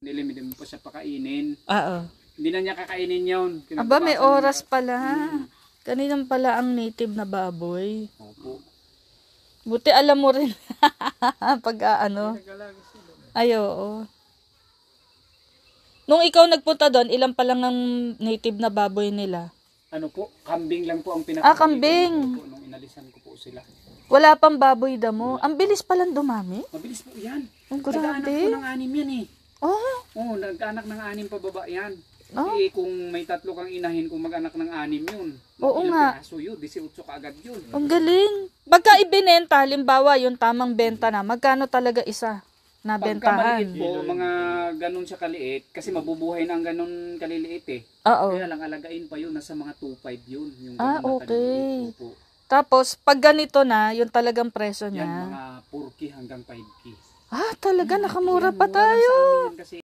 Nilimit mo pa siya pakainin. Oo. Hindi na niya kakainin yun. Aba, may oras pala. Kaninang pala ang native na baboy. Opo. Buti alam mo rin. Pag ano. Ay, oo. Nung ikaw nagpunta doon, ilan pa lang ang native na baboy nila? Ano po? Kambing lang po ang kambing. Opo, nung inalisan ko po sila. Wala pang baboy damo. Ang bilis palang dumami. Mabilis po yan. Ang Nag-aanak grabe. po ng 6 yan eh. Oh. Oo, nag-anak ng 6 pababa yan. Oh. Eh, kung may 3 kang inahin, kung mag-anak ng 6 yun. Oo ilang nga. piraso yun, 18 kaagad yun. Ang galing. Pagka ibinenta, halimbawa, yung tamang benta na, magkano talaga isa na Pagka bentahan? maliit po, mga ganun siya kaliit, kasi mabubuhay na ang ganun kaliliit eh. Oo. Kaya lang alagain pa yun, nasa mga 2.5 yun. Yung Ah, ganun na okay. kaliliit po. Tapos, pag ganito na, yung talagang presyo Yan, niya. mga 4K hanggang 5K. Ah, talaga, nakamura pa Yan, mura lang sa tayo. amin yan kasi